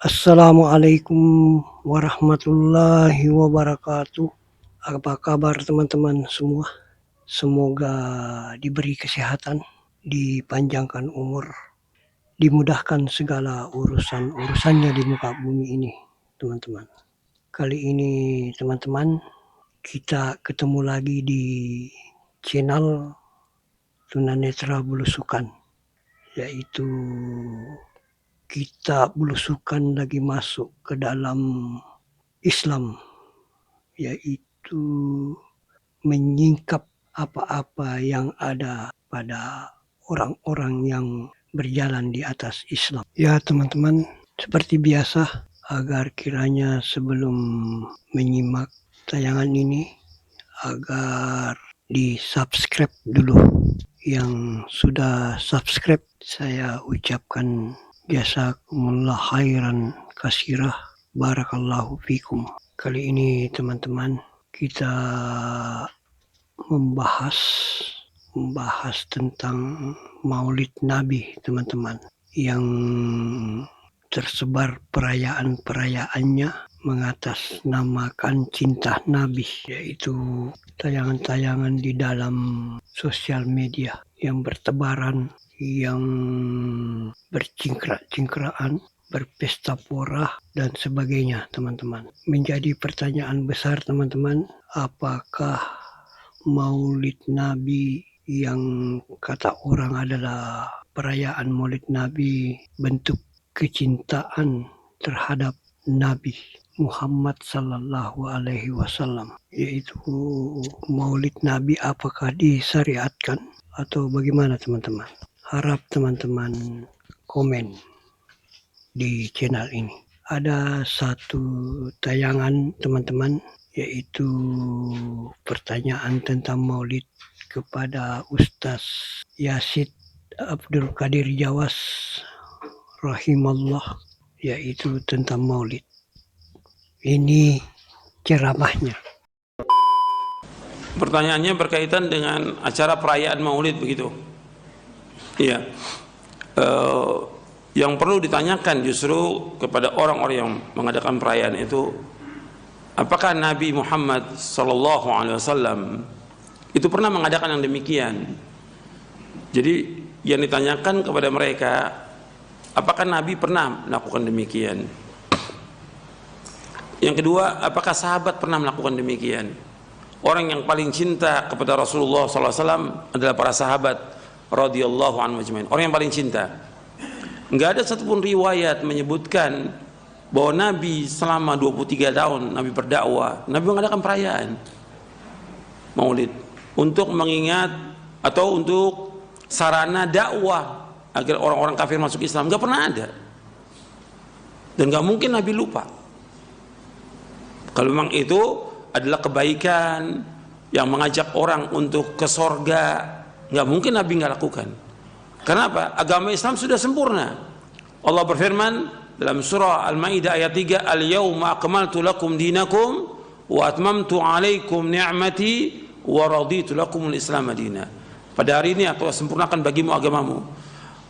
Assalamualaikum warahmatullahi wabarakatuh. Apa kabar teman-teman semua? Semoga diberi kesehatan, dipanjangkan umur, dimudahkan segala urusan-urusannya di muka bumi ini, teman-teman. Kali ini teman-teman, kita ketemu lagi di channel Tunanetra Belusukan, yaitu kita belusukan lagi masuk ke dalam Islam, yaitu menyingkap apa-apa yang ada pada orang-orang yang berjalan di atas Islam. Ya teman-teman, seperti biasa, agar kiranya sebelum menyimak tayangan ini, agar di-subscribe dulu. Yang sudah subscribe, saya ucapkan jazakumullah khairan katsirah, barakallahu fikum. Kali ini teman-teman, kita membahas tentang Maulid Nabi, teman-teman, yang tersebar perayaan-perayaannya mengatasnamakan cinta Nabi, yaitu tayangan-tayangan di dalam sosial media yang bertebaran, yang bercingkrak-cingkraan, berpesta pora, dan sebagainya, teman-teman. Menjadi pertanyaan besar, teman-teman, apakah Maulid Nabi yang kata orang adalah perayaan Maulid Nabi bentuk kecintaan terhadap Nabi Muhammad sallallahu alaihi wasallam, yaitu Maulid Nabi apakah disyariatkan atau bagaimana, teman-teman? Harap teman-teman komen di channel ini. Ada satu tayangan, teman-teman, yaitu pertanyaan tentang Maulid kepada Ustaz Yasid Abdul Qadir Jawas rahimallah, yaitu tentang Maulid. Ini ceramahnya. Pertanyaannya berkaitan dengan acara perayaan Maulid begitu. Iya. Yang perlu ditanyakan justru kepada orang-orang yang mengadakan perayaan itu, apakah Nabi Muhammad SAW itu pernah mengadakan yang demikian? Jadi yang ditanyakan kepada mereka, apakah Nabi pernah melakukan demikian? Yang kedua, apakah sahabat pernah melakukan demikian? Orang yang paling cinta kepada Rasulullah SAW adalah para sahabat radhiyallahu anhum ajmain. Orang yang paling cinta. Enggak ada satupun riwayat menyebutkan bahwa Nabi selama 23 tahun Nabi berdakwah, Nabi mengadakan perayaan Maulid untuk mengingat atau untuk sarana dakwah agar orang-orang kafir masuk Islam. Enggak pernah ada. Dan enggak mungkin Nabi lupa. Kalau memang itu adalah kebaikan yang mengajak orang untuk ke sorga, nggak mungkin Nabi nggak lakukan. Kenapa? Agama Islam sudah sempurna. Allah berfirman dalam surah Al-Maidah ayat 3, Al-yawma akmaltu lakum dinakum wa atmamtu alaikum ni'mati wa raditu lakumul Islam madina. Pada hari ini aku sempurnakan bagimu agamamu.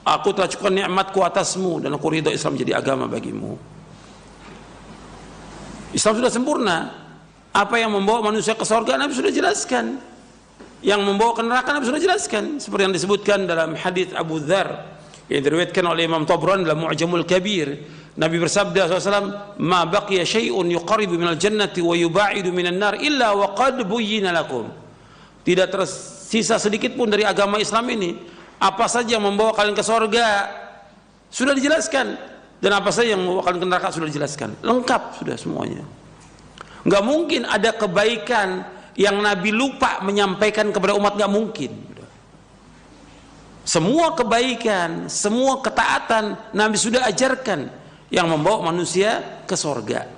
Aku telah cukupkan nikmatku atasmu dan aku ridha Islam jadi agama bagimu. Islam sudah sempurna. Apa yang membawa manusia ke surga Nabi sudah jelaskan. Yang membawa ke neraka Nabi sudah jelaskan. Seperti yang disebutkan dalam hadis Abu Dzar yang diriwayatkan oleh Imam Tabrani dalam Mu'jamul Kabir. Nabi bersabda SAW, "Ma baqiya syai'un yuqarribu minal jannati wa yuba'idu minan nar illa wa qad buyyina lakum." Tidak tersisa sedikit pun dari agama Islam ini. Apa saja yang membawa kalian ke surga sudah dijelaskan, dan apa saja yang membawa kalian ke neraka sudah dijelaskan. Lengkap sudah semuanya. Nggak mungkin ada kebaikan yang Nabi lupa menyampaikan kepada umat, nggak mungkin. Semua kebaikan, semua ketaatan Nabi sudah ajarkan yang membawa manusia ke surga.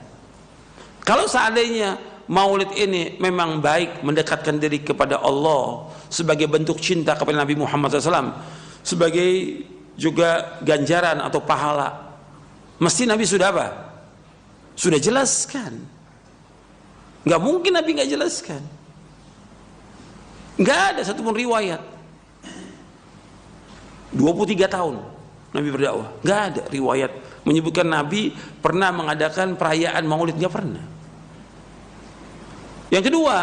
Kalau seandainya Maulid ini memang baik, mendekatkan diri kepada Allah sebagai bentuk cinta kepada Nabi Muhammad SAW, sebagai juga ganjaran atau pahala, mesti Nabi sudah apa? Sudah jelaskan. Nggak mungkin Nabi nggak jelaskan. Nggak ada satupun riwayat 23 tahun Nabi berdakwah. Nggak ada riwayat menyebutkan Nabi pernah mengadakan perayaan Maulid, nggak pernah. Yang kedua,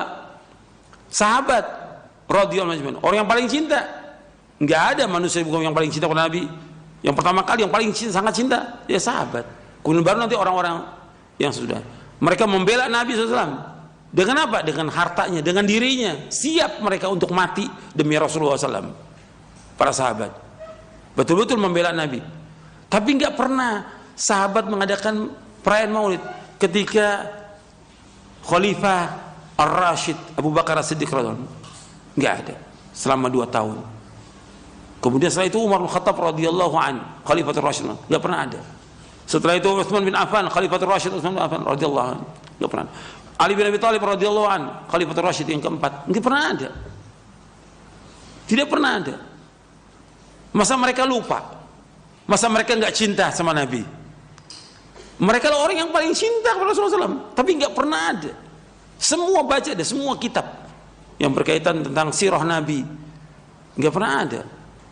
sahabat radhiyallahu anhum, orang yang paling cinta. Nggak ada manusia yang paling cinta kepada Nabi. Yang pertama kali yang paling cinta, sangat cinta, ya sahabat. Kemudian baru nanti orang-orang yang sudah. Mereka membela Nabi SAW. Dengan apa? Dengan hartanya, dengan dirinya. Siap mereka untuk mati demi Rasulullah SAW. Para sahabat betul-betul membela Nabi. Tapi nggak pernah sahabat mengadakan perayaan Maulid ketika Khalifah Ar-Rashid Abu Bakar As-Siddiq radhiyallahu anhu. Nggak ada selama 2 tahun. Kemudian setelah itu Umar bin Khattab radhiyallahu anhu, Khalifatul Rashid, nggak pernah ada. Setelah itu Utsman bin Affan, Khalifatul Rashid Utsman bin Affan radhiyallahu anhu, nggak pernah. Ali bin Abi Thalib radhiyallahu anhu, Khalifatul Rashid yang keempat, nggak pernah ada. Tidak pernah ada. Masa mereka lupa? Masa mereka nggak cinta sama Nabi? Mereka adalah orang yang paling cinta kepada Rasulullah SAW, tapi nggak pernah ada. Semua baca ada, semua kitab yang berkaitan tentang sirah Nabi, nggak pernah ada.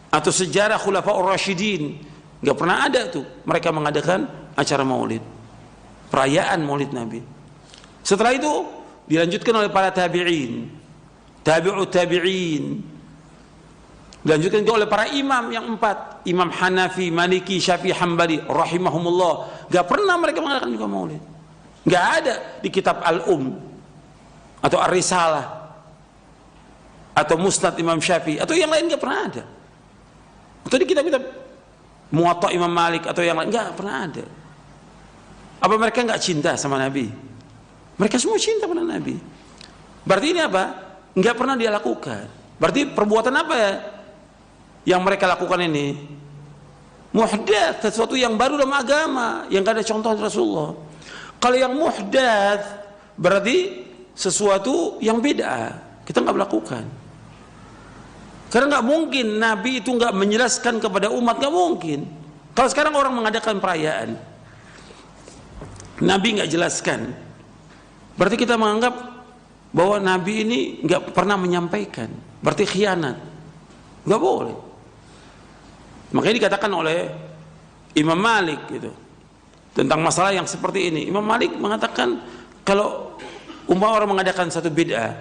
Atau sejarah Khulafaur Rasyidin, nggak pernah ada tuh mereka mengadakan acara Maulid, perayaan Maulid Nabi. Setelah itu dilanjutkan oleh para tabi'in, tabi'ut tabi'in, dilanjutkan juga oleh para imam yang 4, Imam Hanafi, Maliki, Syafi'i, Hambali rahimahumullah. Gak pernah mereka mengadakan juga Maulid. Gak ada di kitab Al-Um atau Ar-Risalah atau Musnad Imam Syafi'i atau yang lain, gak pernah ada. Atau di kitab-kitab Muwatta Imam Malik atau yang lain, gak pernah ada. Apa mereka gak cinta sama Nabi? Mereka semua cinta pada Nabi. Berarti ini apa? Nggak pernah dia lakukan. Berarti perbuatan apa ya yang mereka lakukan ini? Muhdats, sesuatu yang baru dalam agama, yang nggak ada contoh dari Rasulullah. Kalau yang muhdats berarti sesuatu yang beda, kita nggak melakukan. Karena nggak mungkin Nabi itu nggak menjelaskan kepada umat, nggak mungkin. Kalau sekarang orang mengadakan perayaan, Nabi nggak jelaskan, berarti kita menganggap bahwa Nabi ini nggak pernah menyampaikan, berarti khianat. Nggak boleh. Makanya dikatakan oleh Imam Malik gitu tentang masalah yang seperti ini. Imam Malik mengatakan kalau umpama orang mengadakan satu bid'ah,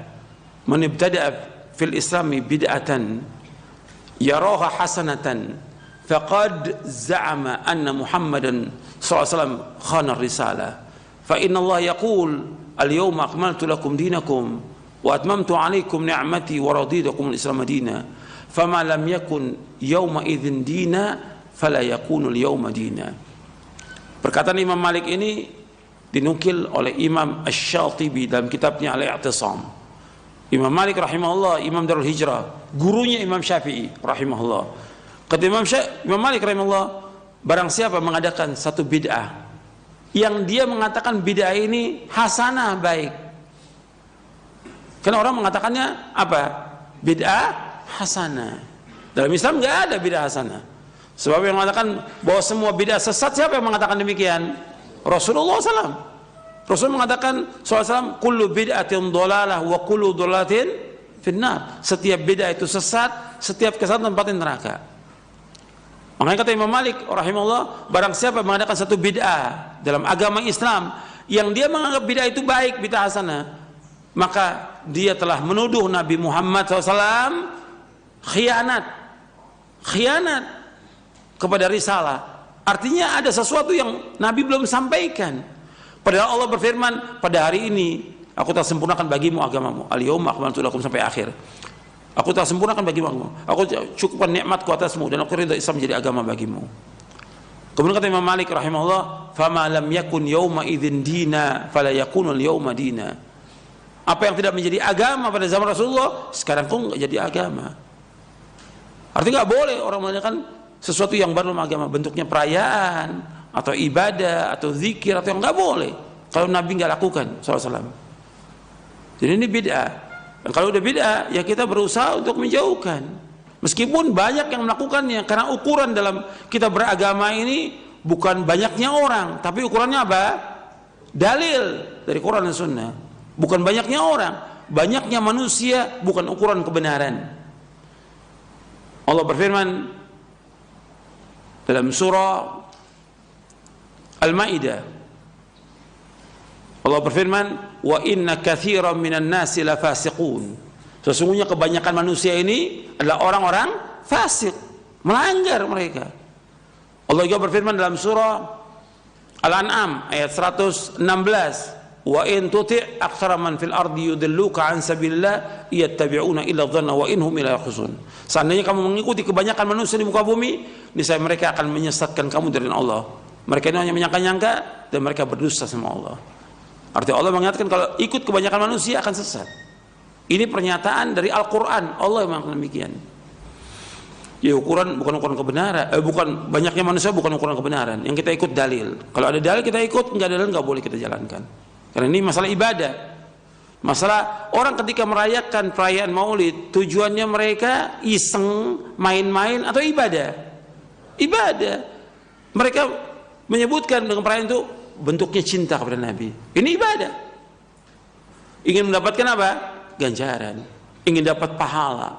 man ibtada'a fil islami bid'atan yaraha hasanatan faqad za'ama anna Muhammadan sallallahu alaihi wasallam khana risalah. Fa inna Allah yaqul al-yawma akmaltu lakum dinakum wa atmamtu alaikum ni'mati wa raditu al-islam dina fama lam yakun yawma idzin dina fala yakunu al-yawma dina. Perkataan Imam Malik ini dinukil oleh Imam Asy-Syatibi dalam kitabnya Al-I'tisam. Imam Malik rahimahullah, Imam Darul Hijrah, gurunya Imam Syafi'i rahimahullah. Kata Imam Malik rahimahullah, barang siapa mengadakan satu bid'ah yang dia mengatakan bid'ah ini hasanah, baik. Karena orang mengatakannya apa? Bid'ah hasanah. Dalam Islam nggak ada bid'ah hasanah. Sebab yang mengatakan bahwa semua bid'ah sesat, siapa yang mengatakan demikian? Rasulullah SAW. Rasul mengatakan SAW, kullu bid'atin dhalalah wa kullu dhalalatin finnar. Setiap bid'ah itu sesat, setiap kesesatan tempatnya neraka. Makanya kata Imam Malik rahimahullah, barang siapa mengadakan satu bid'ah dalam agama Islam yang dia menganggap bid'ah itu baik, bid'ah hasanah, maka dia telah menuduh Nabi Muhammad SAW khianat kepada risalah. Artinya ada sesuatu yang Nabi belum sampaikan. Padahal Allah berfirman, pada hari ini aku telah sempurnakan bagimu agamamu. Al-yawma akmaltu lakum sampai akhir. Aku telah sempurnakan bagimu. Aku cukupkan nikmatku atasmu dan aku ridha Islam menjadi agama bagimu. Kemudian kata Imam Malik rahimahullah, "Fama lam yakun yawma idzin dina fala yakunu al-yawma dina." Apa yang tidak menjadi agama pada zaman Rasulullah, sekarang pun enggak jadi agama. Artinya enggak boleh orang mengadakan sesuatu yang baru dalam agama, bentuknya perayaan atau ibadah atau zikir atau yang enggak boleh kalau Nabi enggak lakukan sallallahu alaihi wasallam. Jadi ini bid'ah. Dan kalau udah bid'ah, ya kita berusaha untuk menjauhkan. Meskipun banyak yang melakukannya, karena ukuran dalam kita beragama ini bukan banyaknya orang, tapi ukurannya apa? Dalil dari Quran dan Sunnah. Bukan banyaknya orang, banyaknya manusia bukan ukuran kebenaran. Allah berfirman, dalam surah Al-Maidah Allah berfirman, wa inna katsiran minan nasi lafasiqun. Sesungguhnya kebanyakan manusia ini adalah orang-orang fasik, melanggar mereka. Allah juga berfirman dalam surah Al-An'am ayat 116, wa in tuti' aktsara man fil ardi yudilluka an sabilillah yattabi'una illa dhanna wa in hum illa yakhrusun. Seandainya kamu mengikuti kebanyakan manusia di muka bumi, niscaya mereka akan menyesatkan kamu dari Allah. Mereka ini hanya menyangka-nyangka dan mereka berdusta sama Allah. Artinya Allah mengatakan kalau ikut kebanyakan manusia akan sesat. Ini pernyataan dari Al-Quran. Allah yang mengatakan demikian. Ya ukuran bukan ukuran kebenaran, bukan banyaknya manusia bukan ukuran kebenaran. Yang kita ikut dalil. Kalau ada dalil kita ikut, nggak ada dalil nggak boleh kita jalankan. Karena ini masalah ibadah. Masalah orang ketika merayakan perayaan Maulid, tujuannya mereka iseng, main-main atau ibadah. Ibadah. Mereka menyebutkan dengan perayaan itu bentuknya cinta kepada Nabi. Ini ibadah. Ingin mendapatkan apa? Ganjaran. Ingin dapat pahala.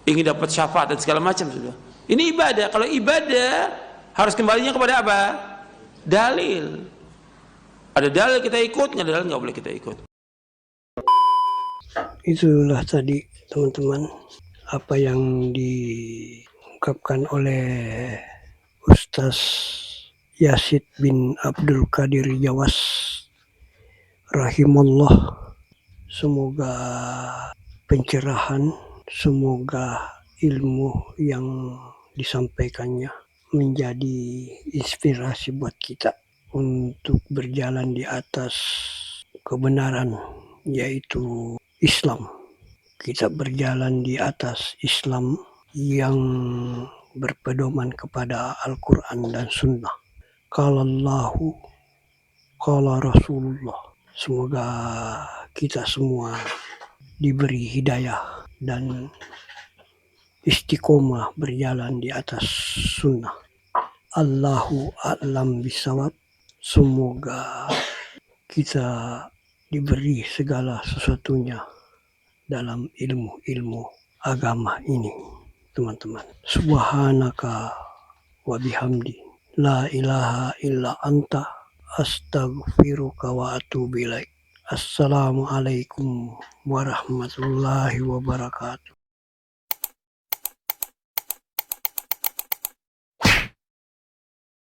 Ingin dapat syafaat dan segala macam sudah. Ini ibadah. Kalau ibadah harus kembalinya kepada apa? Dalil. Ada dalil kita ikut, nggak ada dalil nggak boleh kita ikut. Itulah tadi teman-teman apa yang diungkapkan oleh Ustaz Yazid bin Abdul Qadir Jawas rahimallah. Semoga pencerahan, semoga ilmu yang disampaikannya menjadi inspirasi buat kita untuk berjalan di atas kebenaran, yaitu Islam. Kita berjalan di atas Islam yang berpedoman kepada Al-Quran dan Sunnah. Qala Allahu, qala Rasulullah. Semoga kita semua diberi hidayah dan istiqomah berjalan di atas sunnah. Allahu a'lam bisawab. Semoga kita diberi segala sesuatunya dalam ilmu-ilmu agama ini, teman-teman. Subhanaka wa bihamdi. La ilaha illa anta astaghfiruka wa atubu ilaik. Assalamualaikum warahmatullahi wabarakatuh.